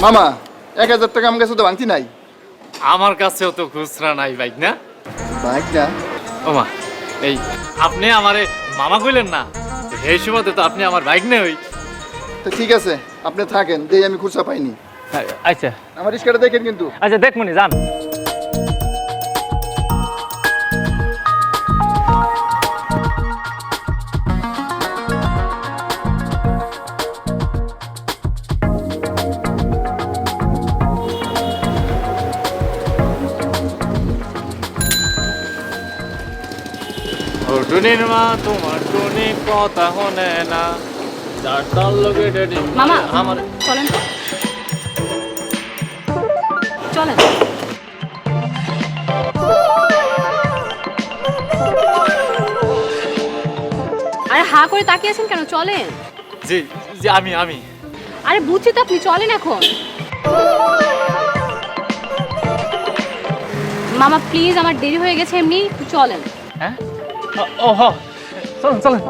মামা 1000 টাকা আমার কাছে তো ভাঙতি নাই। আমার কাছেও তো খুচরা নাই বাইক না। বাইক না? ওমা, এই আপনি আমারে মামা কইলেন না, এই সুবাদে তো আপনি আমার বাইক নেই। তো ঠিক আছে, আপনি থাকেন, দেই আমি খুচরা পাইনি। আচ্ছা আমার রিস্কাটা দেখেন কিন্তু। আচ্ছা, দেখমনি যান। টুনির মা তোমার টুনি কথা হনে না, যার তার লগে ডেডি মামা আমার। চলেন তো, চলেন। আরে হা করে তাকিয়ে আছেন কেন? চলেন। জি জি, আমি আরে বুঝছি তো, আপনি চলেন এখন। মামা প্লিজ, আমার দেরি হয়ে গেছে এমনি, একটু চলেন। হ্যাঁ, ও হ, চলেন চলেন।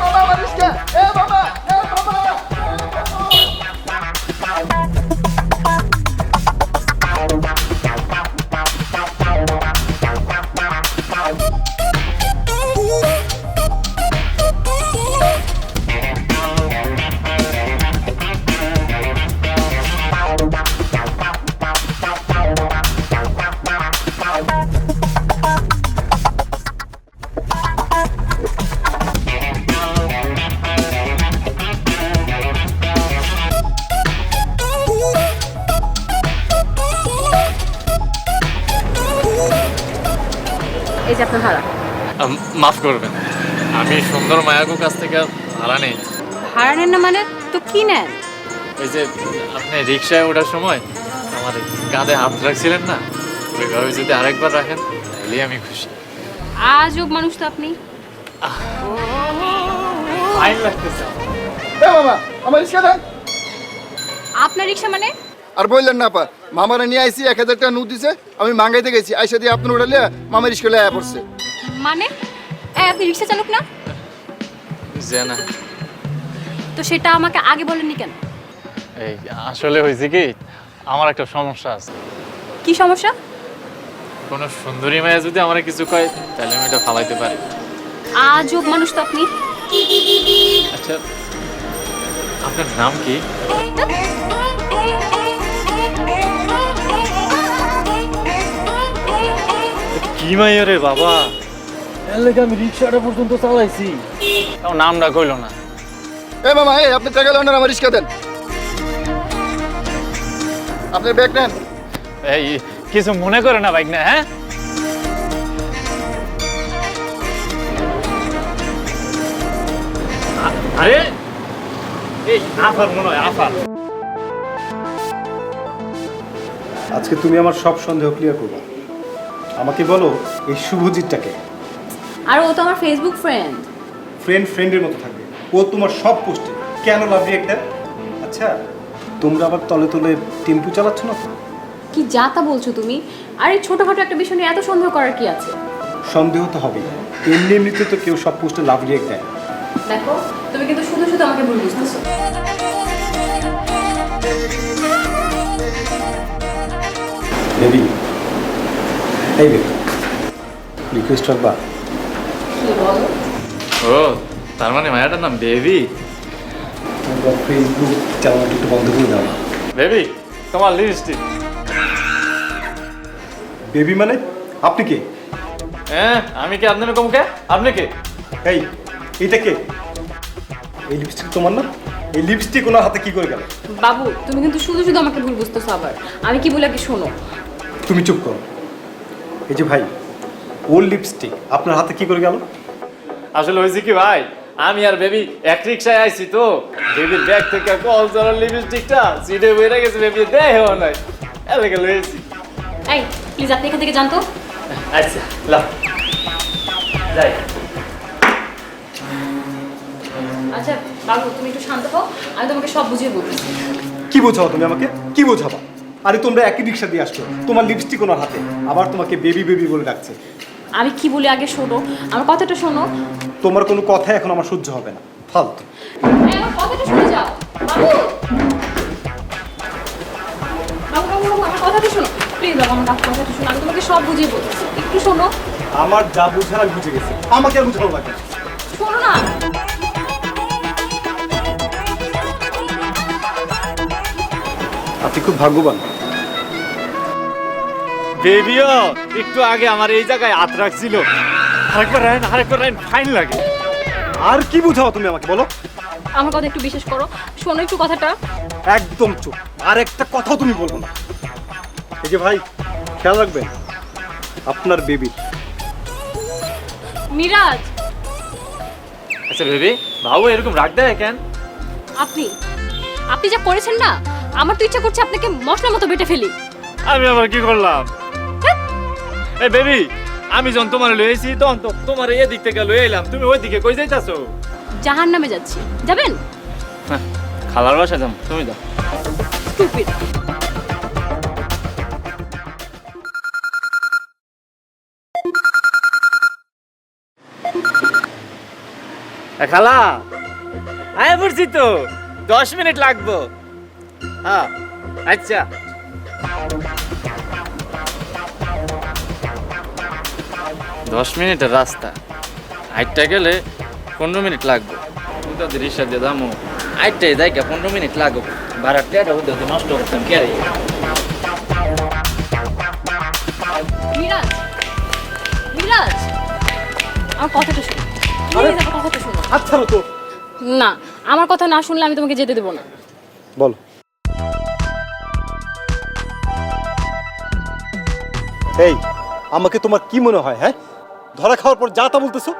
মামা আমার রিস্কা, মামা, মামা। এই যে আপনার ভাড়া। মাফ করবেন, আমি সুন্দর মায়াকুর কাছ থেকে ভাড়া নেই। ভাড়া নেন না মানে? তো কি নেন? ওই যে আপনি রিক্সায় ওঠার সময় আমার কাঁধে হাত রাখছিলেন না, ওইভাবে যদি আরেকবার রাখেন তাহলেই আমি খুশি। আজব মানুষ তো আপনি। ফাইন লাগতেছে। মামা আমার রিস্কা দেন। আপনার রিক্সা মানে? আর বললেন না পা, মামারা নিয়ে আইছি 1000 টাকা নোট দিছে, আমি মাঙ্গাইতে গেছি, আইসা দিয়ে আপনার উঠালে মামার রিস্কা লয়ে পড়ছে। মানে আপনি রিক্সা চালক না? যে না, তো সেটা আমাকে আগে বলেননি কেন? এই আসলে হয়েছে কি, আমার একটা সমস্যা আছে। কি সমস্যা? কোনো সুন্দরী মায়া যদি আমার কিছু কয় তাহলে আমি এটা ফালাইতে পারি। আজব মানুষ তো আপনি। আচ্ছা, আপনার নাম কি? কি মাইয়া রে বাবা, এর লাগে আমি রিক্সাটা পর্যন্ত চালাইছি, তাও নামটা কইলো না। মামা আপনি টাকা লোন আমার রিস্কা দেন। আপনার ব্যাগ নেন। এই কিছু মনে করে না বাইক না? হ্যাঁ, আরে এই আফার মনে হয়, আফার। আজকে তুমি আমার সব সন্দেহ ক্লিয়ার করবে। আমাকে বলো, এই শুভজিৎটাকে? আর ও তো আমার ফেসবুক ফ্রেন্ড। ফ্রেন্ডের মতো থাকবে, ও তোমার সব পোস্টে কেন লাভলি একটা? আচ্ছা, তোমরা আবার তলে তলে টেম্পু চালাচ্ছ না তো? কি যা তা বলছো তুমি? আর এই ছোটখাটো একটা বিষয় নিয়ে এত সন্দেহ করার কি আছে? সন্দেহ তো হবেই, এমনিতে তো কেউ সব পোস্টে লাভলি এক দেয়। দেখো, তুমি কিন্তু শুধু শুধু আমাকে ভুল বুঝতেছো। বেবি, এই বেবি, রিকোয়েস্ট রাখবা? কি বলো? ও, তার মানে মায়াটার নাম বেবি? তোমরা ফেসবুক চালানোটা একটু বন্ধ করে দাও। বেবি, তোমার লিপস্টিক। বেবি মানে? আপনি কে? হ্যাঁ, আমি কি আপনার কমকে? আপনি কে? এই, এইটা কে? এই লিপস্টিক তোমার না? এই লিপস্টিক ওনার হাতে কি করে গেল? বাবু, তুমি কিন্তু শুধু শুধু আমাকে ভুল বুঝতেছো। আবার আমি কি বলে কি শোনো। তুমি চুপ করো। এই যে ভাই, ওর লিপস্টিক আপনার হাতে কি করে গেল? আসলে হয়েছে কি ভাই, আমি আর বেবি এক রিক্সায় আইছি তো, বেবির ব্যাগ থেকে কল জলের লিপস্টিকটা সিটে বেড়ে গেছে, বেবি দেয়ও নাই, এলাকা লয়েছি। এই প্লিজ আপনি এখান থেকে জানতো। আচ্ছা লাও যাই। আচ্ছা বাবু, তুমি একটু শান্ত হও, আমি তোমাকে সব বুঝিয়ে বলছি। কি বোঝাও তুমি আমাকে? কি বোঝাবা? আরে তোমরা একই রিক্সা দিয়ে আসছো, তোমার লিপস্টিক ওনার হাতে, আবার তোমাকে বেবি বেবি বলে ডাকছে। আমি কি বলি আগে শোনো, আমার কথাটা শোনো। তোমার কোনো কথা এখন আমার সহ্য হবে না, ফালতু। এই, আমার কথাটা শুনে যাও বাবু। বাবু বাবু বাবু, আমার কথাটা শোনো প্লিজ। বাবু আমার কথাটা শোনো, আমি তোমাকে সব বুঝিয়ে বলছি, একটু শোনো। আমার যা বুঝার আমি বুঝে গেছি, আমাকে আর বুঝানো লাগে না। শোনো না। আপনি খুব ভাগ্যবান। বেবিও একটু আগে আমার এই জায়গায় হাত রাখছিল। আরেকবার রাইন ফাইন লাগে। আর কি বুঝাও তুমি আমাকে, বলো। আমার কথা একটু বিশ্বাস করো, শোনো একটু কথাটা। একদম চুপ, আর একটা কথাও তুমি বলবো না। এই যে ভাই, খেয়াল রাখবেন আপনার বেবি। মিরাজ, আচ্ছা বেবি, বাবু এরকম রাগ দেয় কেন? আপনি আপনি যা করেছেন না, আমার তো ইচ্ছা করছে আপনাকে মশলার মতো বেটে ফেলি। আমি আবার কি করলাম? এই বেবি, আমি যখন তোমার লইছি তখন তো তোমার এদিক থেকে লই এলাম, তুমি ওই দিকে কই যাইতাছো? জাহান্নামে যাচ্ছি, যাবেন? খালার বাসা যাম, তুমি দাও। স্টুপিড। খালা আয় পড়ছি তো, 10 মিনিট লাগবো। হ্যাঁ আচ্ছা। 10 মিনিটের রাস্তা, আইটটা গেলে 15 মিনিট লাগবে। ওদের রিক্সা দিয়ে দামো, আইটটাই যাই 15 মিনিট লাগবে। ভাড়াটা ওদের নষ্ট করতাম কে রে? মিরাজ, মিরাজ, আমার কথাটা শোনো প্লিজ, আমার কথাটা শোনো। আচ্ছা তো না, আমার কথা না শুনলে আমি তোমাকে যেতে দেবো না। বলো। এই, আমাকে তোমার কি মনে হয়? হ্যাঁ, ধরা খাওয়ার পর যা তা বলতেছো।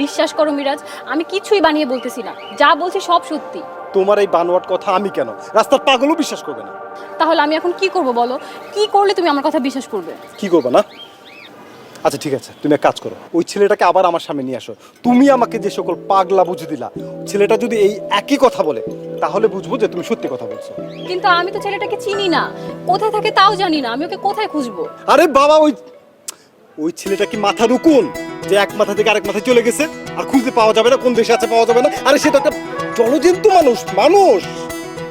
বিশ্বাস করো মিরাজ, আমি কিছুই বানিয়ে বলতেছি না, যা বলছি সব সত্যি। তোমার এই বানোয়াট কথা আমি কেন, রাস্তার পাগলও বিশ্বাস করবে না। তাহলে আমি এখন কি করব বলো? কি করলে তুমি আমার কথা বিশ্বাস করবে? কি করবে না? আচ্ছা ঠিক আছে, তুমি এক কাজ করো, ওই ছেলেটাকে আবার আমার সামনে নিয়ে আসো। তুমি আমাকে যে সকল পাগলা বুঝে দিলা, ছেলেটা যদি এই একই কথা বলে তাহলে বুঝবো যে তুমি সত্যি কথা বলছো। কিন্তু আমি তো ছেলেটাকে চিনি না, কোথায় থাকে তাও জানি না, আমি ওকে কোথায় খুঁজবো? আরে বাবা, ওই ছেলেটা কি মাথা রুকুন যে এক মাথা থেকে আরেক মাথায় চলে গেছে আর খুঁজতে পাওয়া যাবে না, কোন দেশে আছে পাওয়া যাবে না? আরে সে তো একটা জলজন্তু মানুষ।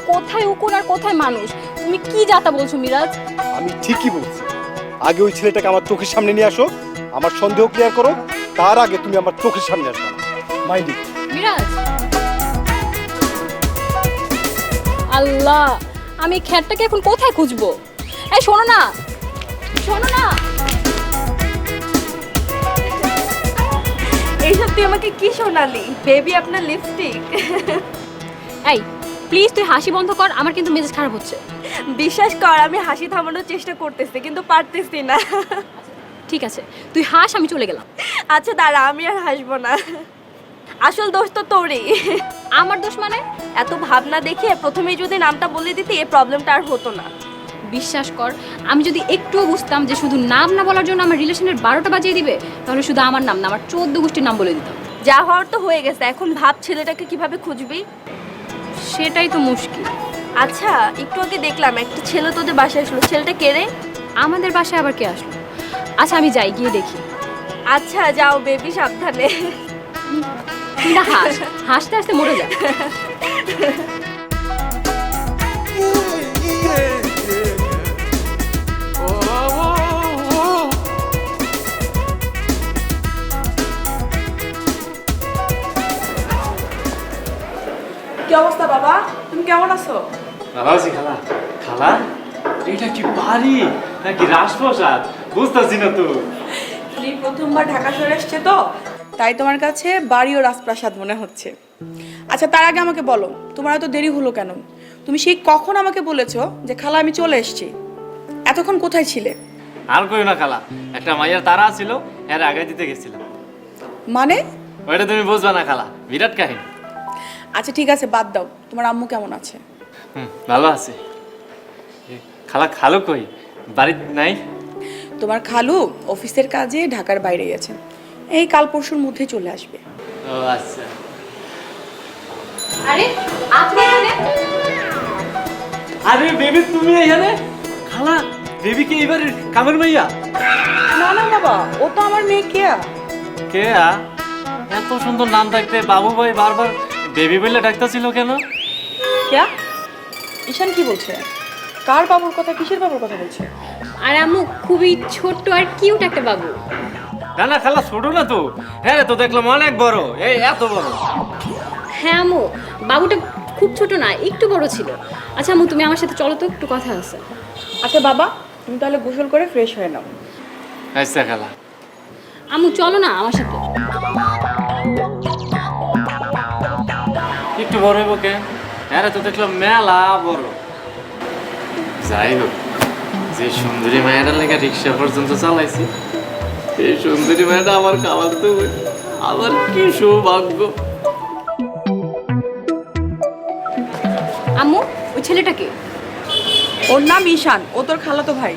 কোথায় উকুন আর কোথায় মানুষ? তুমি কি যাতা বলছো মিরাজ? আমি ঠিকই বলছি, আগে ওই ছেলেটাকে আমার চোখের সামনে নিয়ে আসো, আমার সন্দেহ ক্লিয়ার করো, তার আগে তুমি আমার চোখের সামনে আসবে না। Mind it. মিরাজ, আল্লাহ, আমি এই খ্যাটটাকে এখন কোথায় খুঁজবো? এই শোনো না, শোনো না। এইসব তুই আমাকে কি শোনালি? বেবি আপনার লিপস্টিক। এই প্লিজ তুই হাসি বন্ধ কর, আমার কিন্তু মেজাজ খারাপ হচ্ছে। বিশ্বাস কর, আমি হাসি থামানোর চেষ্টা করতেছি কিন্তু পারতেছি না। ঠিক আছে তুই হাস, আমি চলে গেলাম। আচ্ছা দাঁড়া, আমি আর হাসবো না। আসল দোষ তো তোরই। আমার দোষ মানে? এত ভাবনা দেখে প্রথমেই যদি নামটা বলে দিতি এই প্রবলেমটা আর হতো না। বিশ্বাস কর, আমি যদি একটুও বুঝতাম যে শুধু নাম না বলার জন্য আমার রিলেশনের 12টা বাজিয়ে দিবে, তাহলে শুধু আমার নাম না, আমার 14 গোষ্ঠীর নাম বলে দিতাম। যা হওয়ার তো হয়ে গেছে, এখন ভাব ছেলেটাকে কিভাবে খুঁজবি। সেটাই তো মুশকিল। আচ্ছা, একটু আগে দেখলাম একটা ছেলে তোদের বাসায় আসলো, ছেলেটা কে রে? আমাদের বাসায় আবার কে আসলো? আচ্ছা আমি যাই, গিয়ে দেখি। আচ্ছা যাও বেবি, সাবধানে। তুই না হাস, হাসতে হাসতে মরে যা। কি অবস্থা বাবা, তুমি কেমন আছো? ভালো আছি খালা। খালা, এটা কি বাড়ি নাকি রাজপ্রাসাদ? বুঝতেছি না তো। তুমি প্রথমবার ঢাকা শহরে এসছে তো, তাই তোমার কাছে বাড়ি ও রাজপ্রাসাদ মনে হচ্ছে। আচ্ছা তার আগে আমাকে বলো, তোমার এত দেরি হলো কেন? তুমি সেই কখন আমাকে বলেছো যে খালা আমি চলে এসেছি, এতক্ষণ কোথায় ছিলে? আর কই না খালা, একটা মাইয়ার তারা ছিল, এর আগে দিতে গেছিলাম। মানে? ওইটা তুমি বুঝবা না খালা, বিরাট কাহিনী। আচ্ছা ঠিক আছে বাদ দাও, তোমার আম্মু কেমন আছে? ভালো আছে। খালা, খালু কই? বাড়িতে নাই? তোমার খালু অফিসের কাজে ঢাকার বাইরে গেছে, এই কাল পরশুর মধ্যে চলে আসবে। ও আচ্ছা। আরে আপনি এখানে? আরে বেবি তুমি এখানে? খালা বেবি কি এবার কামের মাইয়া? না না বাবা, ও তো আমার মেয়ে কেয়া। কে এত সুন্দর নাম থাকতে বাবু ভাই বারবার বেবি বলে ডাকতেছিল কেন? কেয়া? ঈশান কি বলছে? কার বাবুর কথা, কিসের বাবুর কথা বলছে? আর আম্মু খুবই ছোট্ট আর কিউট একটা বাবু। না না খালা ছোট না তো, হ্যাঁ রে তো দেখলাম অনেক বড়, এই এত বড়। হ্যাঁ আম্মু, বাবুটা খুব ছোট না, একটু বড় ছিল। আচ্ছা আম্মু, তুমি আমার সাথে চলো তো, একটু কথা আছে। আচ্ছা বাবা, তুমি তাহলে গোসল করে ফ্রেশ হয়ে নাও। আচ্ছা খালা। আম্মু চলো না আমার সাথে। একটু বড় হইব কে? হ্যাঁ রে তো দেখলাম মেলা বড়। যাই হোক, যে সুন্দরী মায়ের লেগে রিক্সা পর্যন্ত চালাইছি, এই সুন্দরী মায়েরা আমার খাবার তো আমার কি সৌভাগ্য। আম্মু, ওই ছেলেটাকে? ওর নাম ঈশান, ও তোর খালাতো ভাই।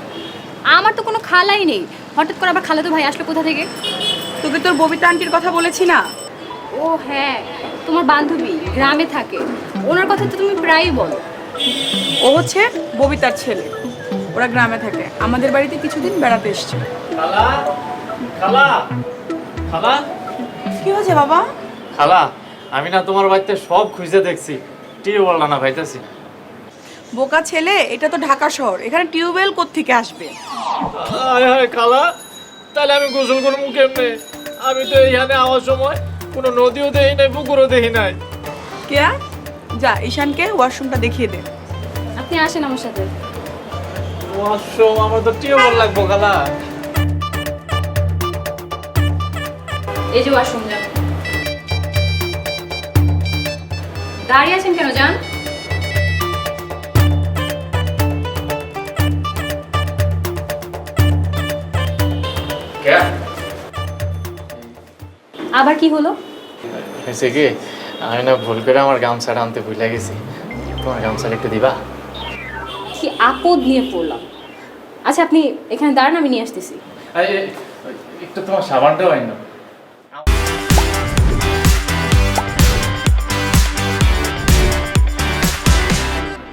আমার তো কোনো খালাই নেই, হঠাৎ করে আবার খালাতো ভাই আসলো কোথা থেকে? তোকে তোর ববিতা আন্টির কথা বলেছি না? ও হ্যাঁ, তোমার বান্ধবী গ্রামে থাকে, ওনার কথা তো তুমি প্রায়ই বলো। ও হচ্ছে ববিতার ছেলে, ওরা গ্রামে থাকে, আমাদের বাড়িতে কিছুদিন বেড়াতে এসছে। খালা খালা খালা কি হয়েছে বাবা? খালা, আমি না তোমার বাড়িতে সব খুঁজে দেখছি, টিউবওয়েল না পাইতেছি। বোকা ছেলে, এটা তো ঢাকা শহর, এখানে টিউবওয়েল কোত্থেকে আসবে? আয় হায় খালা, তাহলে আমি গোসল করবো কেমনে? আমি তো এইখানে আওয়ার সময় কোনো নদীও দেখি নাই, পুকুরও দেখি নাই। কেয়া, যা ঈশানকে ওয়াশরুমটা দেখিয়ে দে। আপনি আসেন আমার সাথে। ওয়াশরুম? আমার তো টিউবওয়েল লাগবো খালা। এই যে ওয়াশরুম, যান। দাঁড়িয়ে আছেন কেন, যান। কে? আবার কি হলো? হয়েছে কি, আমি না ভুল করে আমার গামছাটা আনতে ভুলে গেছি, তোমার গামছাটা একটু দিবা? কি আপদ নিয়ে পড়লাম। আচ্ছা আপনি এখানে দাঁড়ান, আমি নিয়ে আসতেছি। একটু তোমার সাবানটাও আইন না।